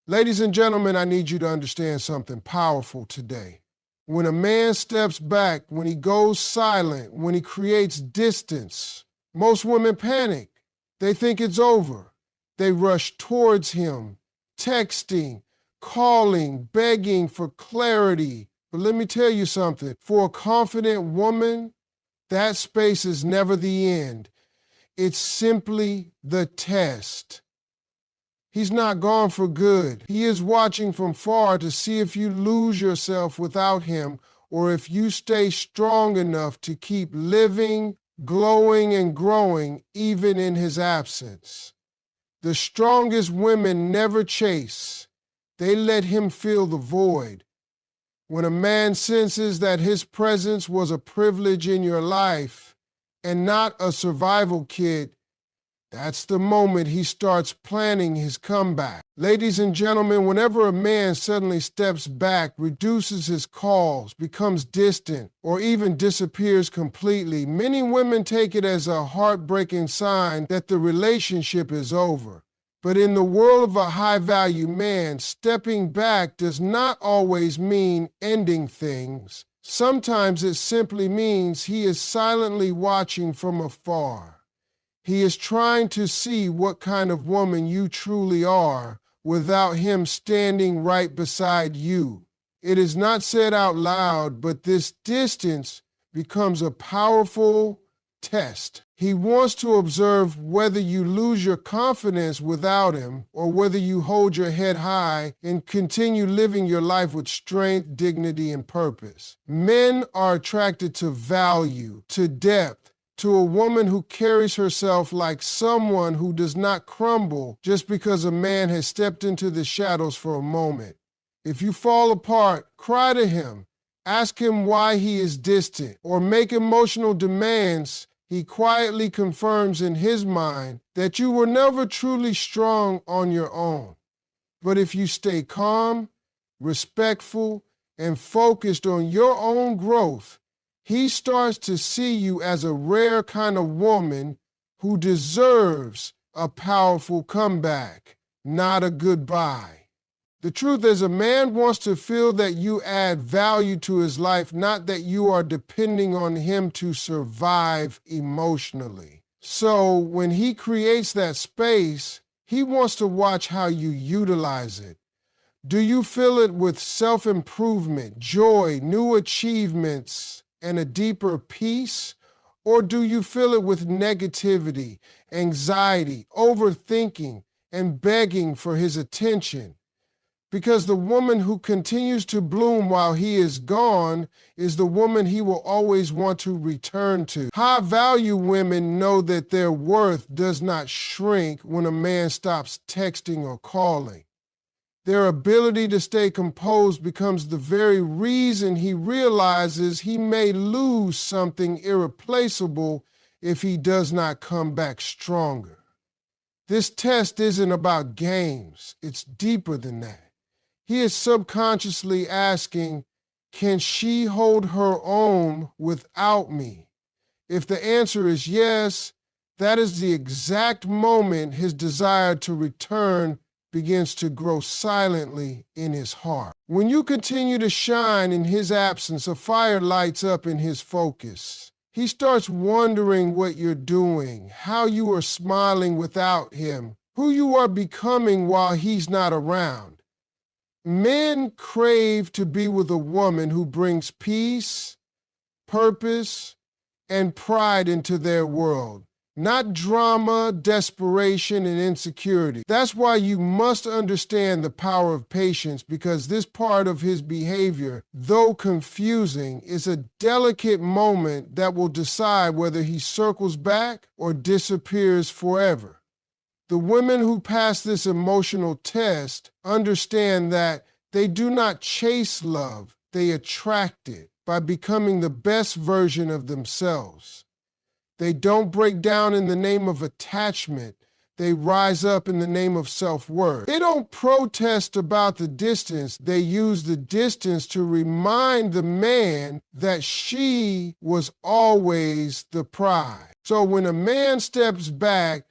Ladies and gentlemen, I need you to understand something powerful today. When a man steps back, when he goes silent, when he creates distance, most women panic. They think it's over. They rush towards him, texting, calling, begging for clarity. But let me tell you something. For a confident woman, that space is never the end. It's simply the test. He's not gone for good. He is watching from far to see if you lose yourself without him or if you stay strong enough to keep living, glowing, and growing even in his absence. The strongest women never chase. They let him fill the void. When a man senses that his presence was a privilege in your life and not a survival kit, that's the moment he starts planning his comeback. Ladies and gentlemen, whenever a man suddenly steps back, reduces his calls, becomes distant, or even disappears completely, many women take it as a heartbreaking sign that the relationship is over. But in the world of a high-value man, stepping back does not always mean ending things. Sometimes it simply means he is silently watching from afar. He is trying to see what kind of woman you truly are without him standing right beside you. It is not said out loud, but this distance becomes a powerful test. He wants to observe whether you lose your confidence without him or whether you hold your head high and continue living your life with strength, dignity, and purpose. Men are attracted to value, to depth, to a woman who carries herself like someone who does not crumble just because a man has stepped into the shadows for a moment. If you fall apart, cry to him, ask him why he is distant, or make emotional demands. He quietly confirms in his mind that you were never truly strong on your own. But if you stay calm, respectful, and focused on your own growth, he starts to see you as a rare kind of woman who deserves a powerful comeback, not a goodbye. The truth is, a man wants to feel that you add value to his life, not that you are depending on him to survive emotionally. So when he creates that space, he wants to watch how you utilize it. Do you fill it with self-improvement, joy, new achievements, and a deeper peace? Or do you fill it with negativity, anxiety, overthinking, and begging for his attention? Because the woman who continues to bloom while he is gone is the woman he will always want to return to. High-value women know that their worth does not shrink when a man stops texting or calling. Their ability to stay composed becomes the very reason he realizes he may lose something irreplaceable if he does not come back stronger. This test isn't about games. It's deeper than that. He is subconsciously asking, can she hold her own without me? If the answer is yes, that is the exact moment his desire to return begins to grow silently in his heart. When you continue to shine in his absence, a fire lights up in his focus. He starts wondering what you're doing, how you are smiling without him, who you are becoming while he's not around. Men crave to be with a woman who brings peace, purpose, and pride into their world, not drama, desperation, and insecurity. That's why you must understand the power of patience, because this part of his behavior, though confusing, is a delicate moment that will decide whether he circles back or disappears forever. The women who pass this emotional test understand that they do not chase love, they attract it by becoming the best version of themselves. They don't break down in the name of attachment, they rise up in the name of self-worth. They don't protest about the distance, they use the distance to remind the man that she was always the prize. So when a man steps back,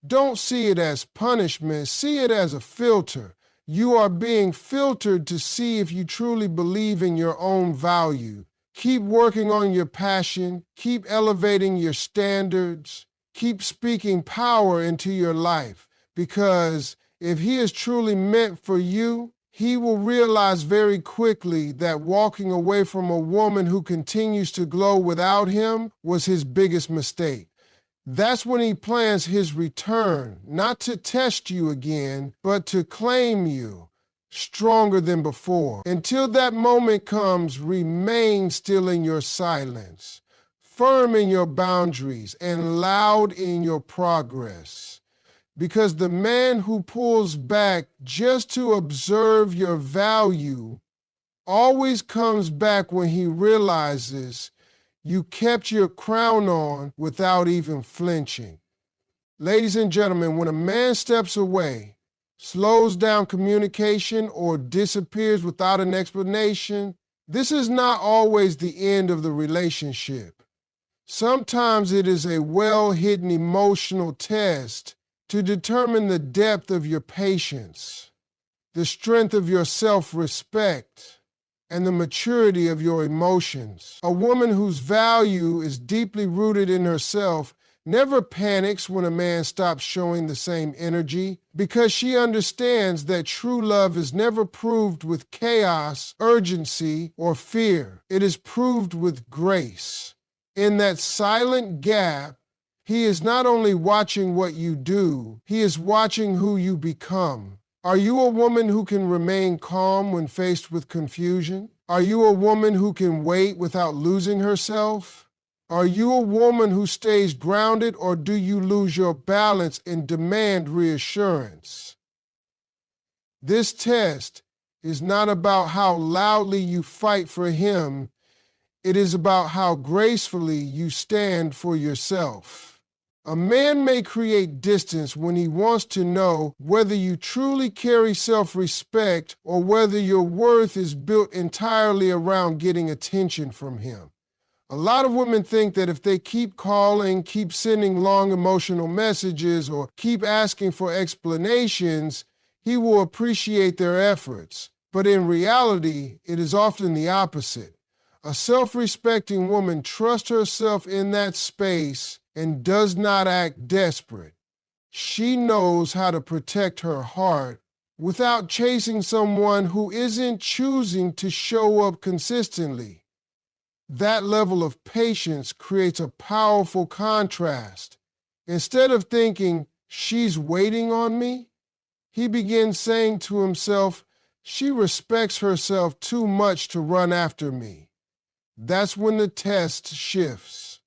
don't see it as punishment, see it as a filter. You are being filtered to see if you truly believe in your own value. Keep working on your passion. Keep elevating your standards. Keep speaking power into your life, because if he is truly meant for you, he will realize very quickly that walking away from a woman who continues to glow without him was his biggest mistake. That's when he plans his return, not to test you again, but to claim you stronger than before. Until that moment comes, remain still in your silence, firm in your boundaries, and loud in your progress. Because the man who pulls back just to observe your value always comes back when he realizes you kept your crown on without even flinching. Ladies and gentlemen, when a man steps away, slows down communication, or disappears without an explanation, this is not always the end of the relationship. Sometimes it is a well-hidden emotional test to determine the depth of your patience, the strength of your self-respect, and the maturity of your emotions. A woman whose value is deeply rooted in herself never panics when a man stops showing the same energy, because she understands that true love is never proved with chaos, urgency, or fear. It is proved with grace. In that silent gap, he is not only watching what you do, he is watching who you become. Are you a woman who can remain calm when faced with confusion? Are you a woman who can wait without losing herself? Are you a woman who stays grounded, or do you lose your balance and demand reassurance? This test is not about how loudly you fight for him. It is about how gracefully you stand for yourself. A man may create distance when he wants to know whether you truly carry self-respect or whether your worth is built entirely around getting attention from him. A lot of women think that if they keep calling, keep sending long emotional messages, or keep asking for explanations, he will appreciate their efforts. But in reality, it is often the opposite. A self-respecting woman trusts herself in that space and does not act desperate. She knows how to protect her heart without chasing someone who isn't choosing to show up consistently. That level of patience creates a powerful contrast. Instead of thinking, she's waiting on me, he begins saying to himself, she respects herself too much to run after me. That's when the test shifts.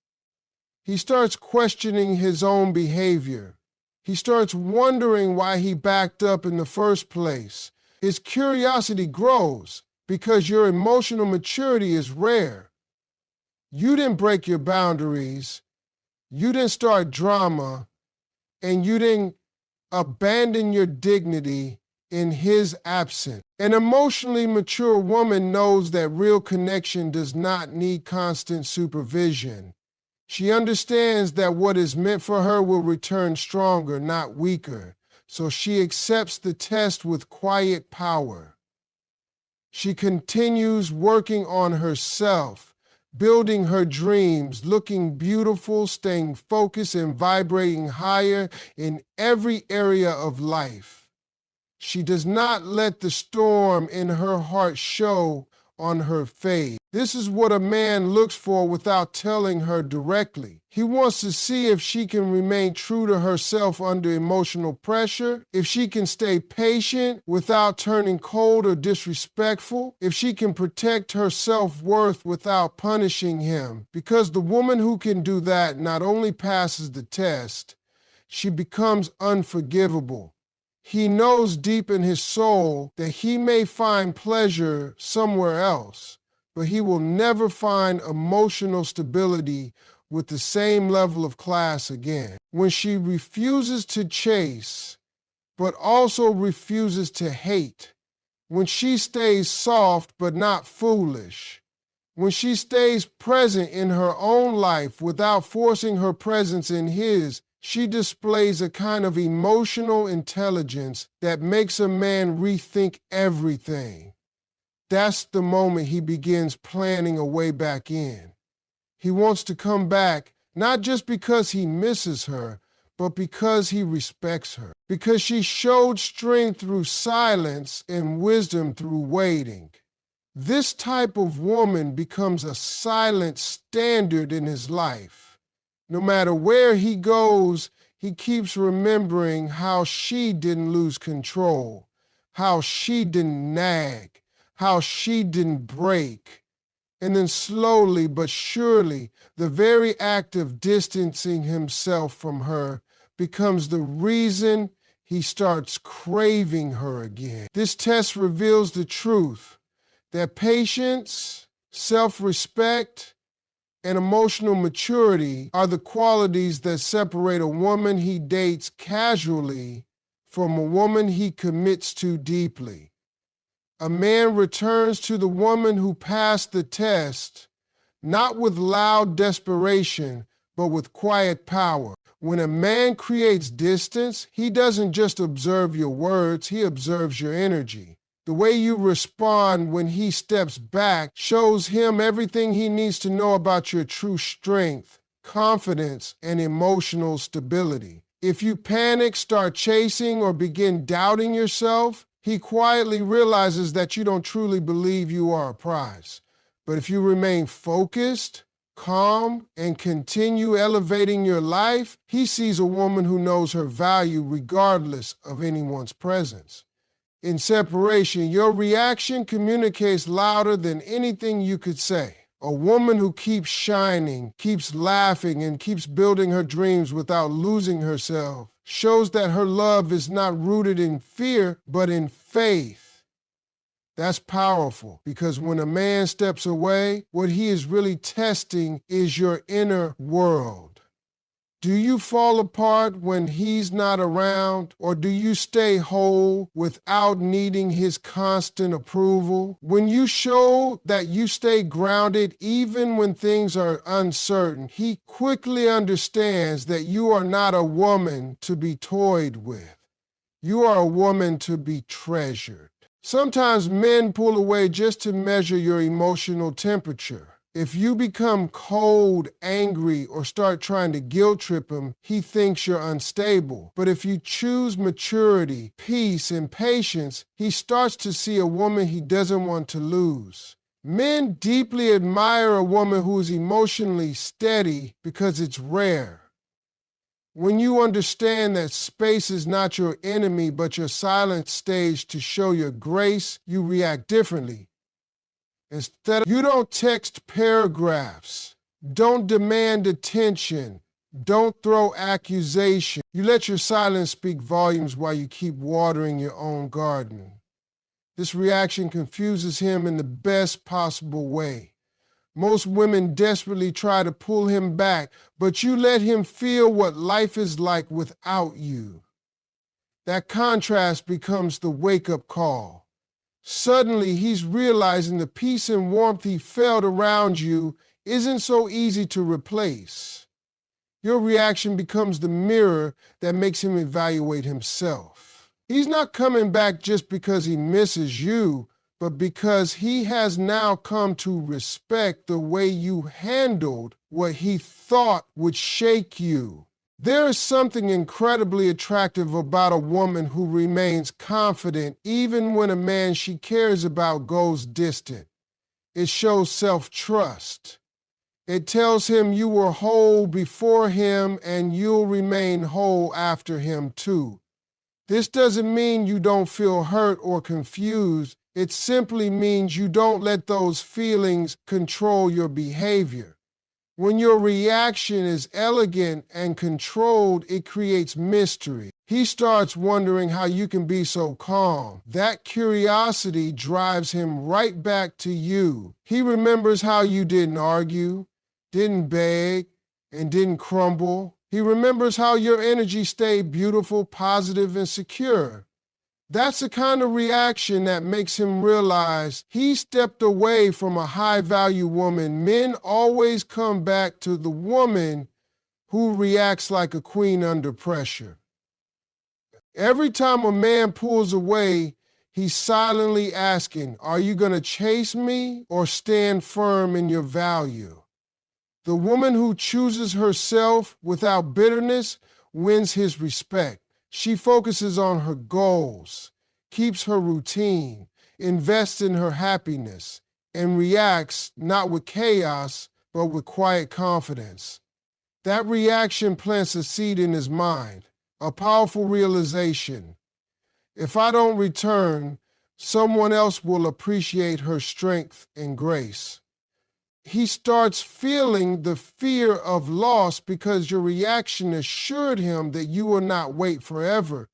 He starts questioning his own behavior. He starts wondering why he backed up in the first place. His curiosity grows because your emotional maturity is rare. You didn't break your boundaries, you didn't start drama, and you didn't abandon your dignity in his absence. An emotionally mature woman knows that real connection does not need constant supervision. She understands that what is meant for her will return stronger, not weaker, so she accepts the test with quiet power. She continues working on herself, building her dreams, looking beautiful, staying focused, and vibrating higher in every area of life. She does not let the storm in her heart show on her face. This is what a man looks for without telling her directly. He wants to see if she can remain true to herself under emotional pressure, if she can stay patient without turning cold or disrespectful, if she can protect her self-worth without punishing him. Because the woman who can do that not only passes the test, she becomes unforgivable. He knows deep in his soul that he may find pleasure somewhere else, but he will never find emotional stability with the same level of class again. When she refuses to chase, but also refuses to hate, when she stays soft but not foolish, when she stays present in her own life without forcing her presence in his, She displays a kind of emotional intelligence that makes a man rethink everything. That's the moment he begins planning a way back in. He wants to come back, not just because he misses her, but because he respects her. Because she showed strength through silence and wisdom through waiting. This type of woman becomes a silent standard in his life. No matter where he goes, he keeps remembering how she didn't lose control, how she didn't nag, how she didn't break. And then slowly but surely, the very act of distancing himself from her becomes the reason he starts craving her again. This test reveals the truth that patience, self-respect, and emotional maturity are the qualities that separate a woman he dates casually from a woman he commits to deeply. A man returns to the woman who passed the test, not with loud desperation, but with quiet power. When a man creates distance, he doesn't just observe your words, he observes your energy. The way you respond when he steps back shows him everything he needs to know about your true strength, confidence, and emotional stability. If you panic, start chasing, or begin doubting yourself, he quietly realizes that you don't truly believe you are a prize. But if you remain focused, calm, and continue elevating your life, he sees a woman who knows her value regardless of anyone's presence. In separation, your reaction communicates louder than anything you could say. A woman who keeps shining, keeps laughing, and keeps building her dreams without losing herself shows that her love is not rooted in fear, but in faith. That's powerful, because when a man steps away, what he is really testing is your inner world. Do you fall apart when he's not around, or do you stay whole without needing his constant approval? When you show that you stay grounded even when things are uncertain, he quickly understands that you are not a woman to be toyed with. You are a woman to be treasured. Sometimes men pull away just to measure your emotional temperature. If you become cold, angry, or start trying to guilt trip him, he thinks you're unstable. But if you choose maturity, peace, and patience, he starts to see a woman he doesn't want to lose. Men deeply admire a woman who is emotionally steady because it's rare. When you understand that space is not your enemy but your silent stage to show your grace, you react differently. You don't text paragraphs. Don't demand attention. Don't throw accusation. You let your silence speak volumes while you keep watering your own garden. This reaction confuses him in the best possible way. Most women desperately try to pull him back, but you let him feel what life is like without you. That contrast becomes the wake-up call. Suddenly, he's realizing the peace and warmth he felt around you isn't so easy to replace. Your reaction becomes the mirror that makes him evaluate himself. He's not coming back just because he misses you, but because he has now come to respect the way you handled what he thought would shake you. There is something incredibly attractive about a woman who remains confident even when a man she cares about goes distant. It shows self-trust. It tells him you were whole before him and you'll remain whole after him too. This doesn't mean you don't feel hurt or confused. It simply means you don't let those feelings control your behavior. When your reaction is elegant and controlled, it creates mystery. He starts wondering how you can be so calm. That curiosity drives him right back to you. He remembers how you didn't argue, didn't beg, and didn't crumble. He remembers how your energy stayed beautiful, positive, and secure. That's the kind of reaction that makes him realize he stepped away from a high-value woman. Men always come back to the woman who reacts like a queen under pressure. Every time a man pulls away, he's silently asking, are you going to chase me or stand firm in your value? The woman who chooses herself without bitterness wins his respect. She focuses on her goals, keeps her routine, invests in her happiness, and reacts not with chaos, but with quiet confidence. That reaction plants a seed in his mind, a powerful realization. If I don't return, someone else will appreciate her strength and grace. He starts feeling the fear of loss because your reaction assured him that you will not wait forever.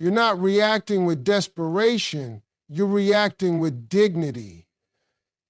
You're not reacting with desperation, you're reacting with dignity.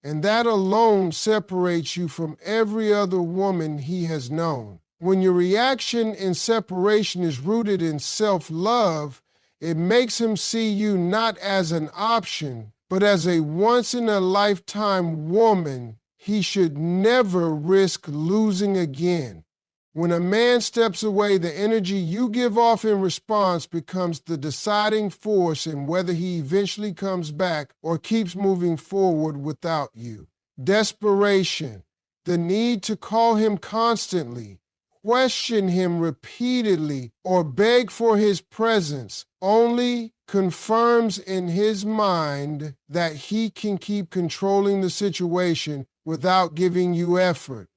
And that alone separates you from every other woman he has known. When your reaction in separation is rooted in self-love, it makes him see you not as an option, but as a once-in-a-lifetime woman he should never risk losing again. When a man steps away, the energy you give off in response becomes the deciding force in whether he eventually comes back or keeps moving forward without you. Desperation, the need to call him constantly, question him repeatedly, or beg for his presence only confirms in his mind that he can keep controlling the situation without giving you effort.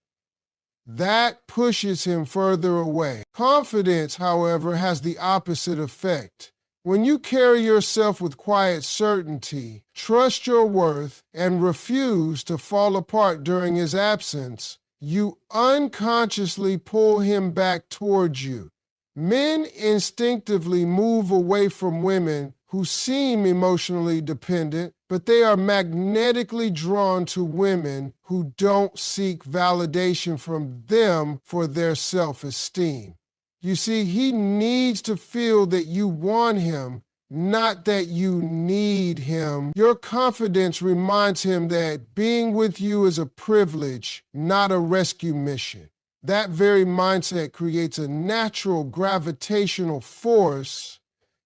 That pushes him further away. Confidence, however, has the opposite effect. When you carry yourself with quiet certainty, trust your worth, and refuse to fall apart during his absence, you unconsciously pull him back towards you. Men instinctively move away from women who seem emotionally dependent, but they are magnetically drawn to women who don't seek validation from them for their self-esteem. You see, he needs to feel that you want him, not that you need him. Your confidence reminds him that being with you is a privilege, not a rescue mission. That very mindset creates a natural gravitational force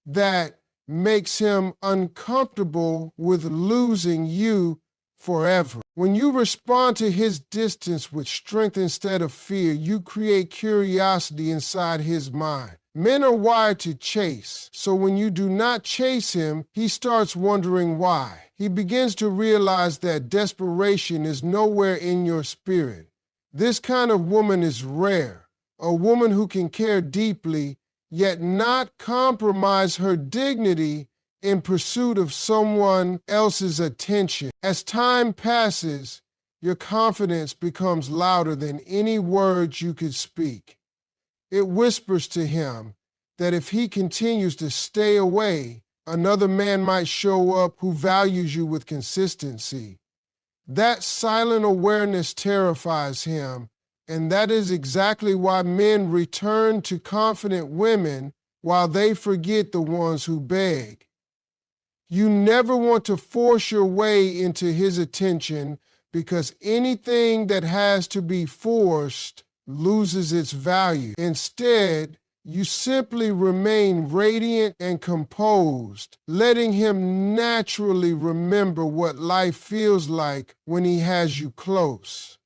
that makes him uncomfortable with losing you forever. When you respond to his distance with strength instead of fear, you create curiosity inside his mind. Men are wired to chase, so when you do not chase him, he starts wondering why. He begins to realize that desperation is nowhere in your spirit. This kind of woman is rare, a woman who can care deeply, yet not compromise her dignity in pursuit of someone else's attention. As time passes, your confidence becomes louder than any words you could speak. It whispers to him that if he continues to stay away, another man might show up who values you with consistency. That silent awareness terrifies him, and that is exactly why men return to confident women while they forget the ones who beg. You never want to force your way into his attention because anything that has to be forced loses its value. Instead, you simply remain radiant and composed, letting him naturally remember what life feels like when he has you close.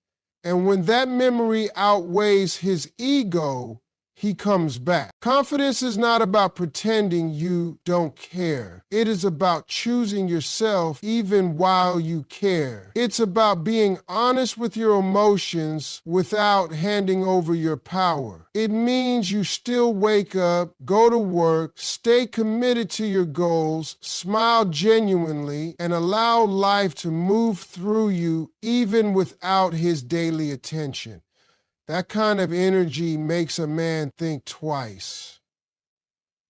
And when that memory outweighs his ego, he comes back. Confidence is not about pretending you don't care. It is about choosing yourself even while you care. It's about being honest with your emotions without handing over your power. It means you still wake up, go to work, stay committed to your goals, smile genuinely, and allow life to move through you even without his daily attention. That kind of energy makes a man think twice.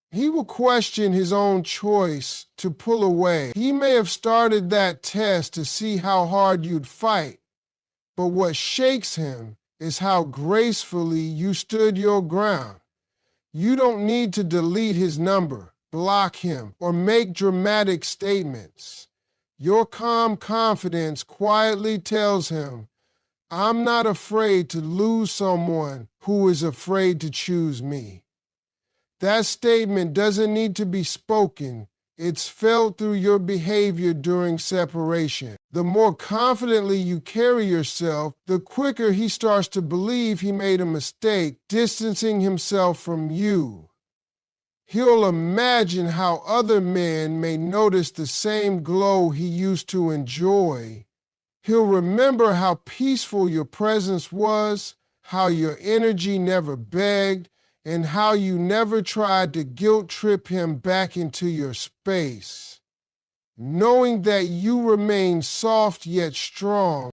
He will question his own choice to pull away. He may have started that test to see how hard you'd fight, but what shakes him is how gracefully you stood your ground. You don't need to delete his number, block him, or make dramatic statements. Your calm confidence quietly tells him, I'm not afraid to lose someone who is afraid to choose me. That statement doesn't need to be spoken. It's felt through your behavior during separation. The more confidently you carry yourself, the quicker he starts to believe he made a mistake, distancing himself from you. He'll imagine how other men may notice the same glow he used to enjoy. He'll remember how peaceful your presence was, how your energy never begged, and how you never tried to guilt trip him back into your space. Knowing that you remain soft yet strong,